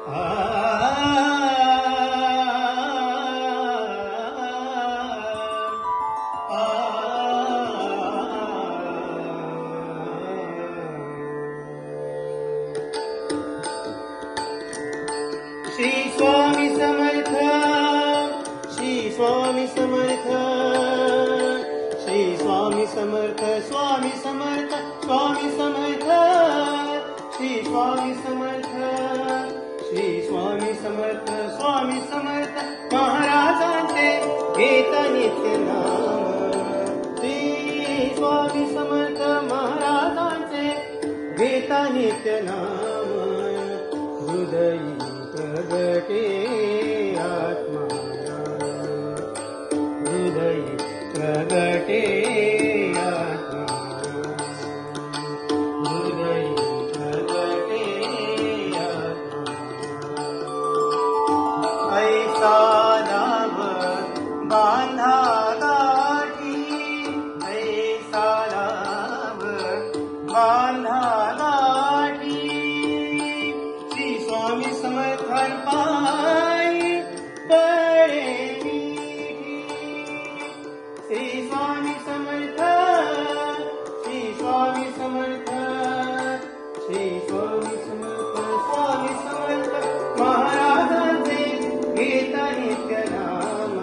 श्री स्वामी समर्थ, श्री स्वामी समर्थ, श्री स्वामी समर्थ, स्वामी समर्थ, स्वामी समर्थ, श्री स्वामी समर्थ, श्री स्वामी समर्थ, स्वामी समर्थ महाराजांचे घेत नित्य नाम. श्री स्वामी समर्थ महाराजांचे घेत नित्य नाम. हृदयी प्रगटे आत्मा, हृदयी प्रगटे आत्मा, हृदयी प्रगटे आत्मा. ऐसा लाभ बांधा गाठी, ऐसा लाभ बांधा गाठी. श्री स्वामी समर्थान पायी पडे मिठी. श्री स्वामी समर्थ, श्री स्वामी समर्थ, श्री स्वामी समर्थ, स्वामी समर्थ महाराजांचे घेत नित्य नाम.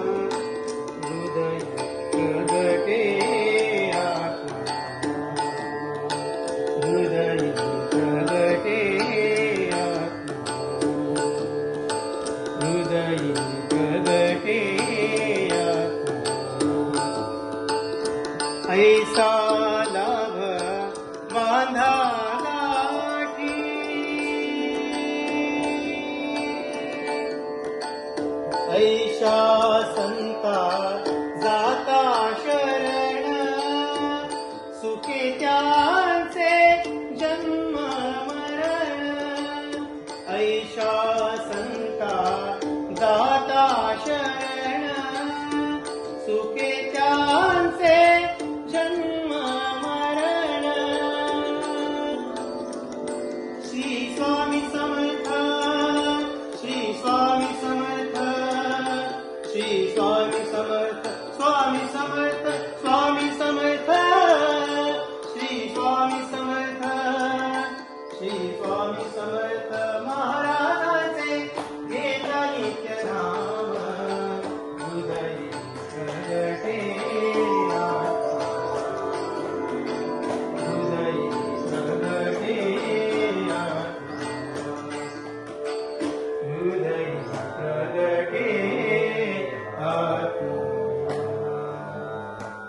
हृदय प्रगटे आत्मा, हृदय प्रगटे हृदयी प्रगटे आत्मा. ऐसा लाभ बांधा गाठी, ऐशा संता जाता शरण. सुखे त्यांचे जन्म मरण. ऐशा संता दाता शरण. सुखे त्यांचे जन्म मरण. श्री स्वामी समर्थ, श्री स्वामी समर्थ, श्री स्वामी समर्थ, स्वामी समर्थ, स्वामी समर्थ, श्री स्वामी समर्थ, श्री स्वामी समर्थ महाराजांचे घेत नित्य नाम. हृदयी प्रगटे आत्मा, हृदयी प्रगटे आत्मा, हृदयी प्रगटे आत्मा.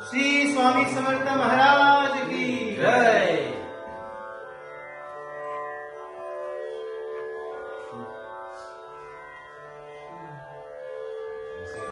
श्री स्वामी समर्थ महाराज की जय.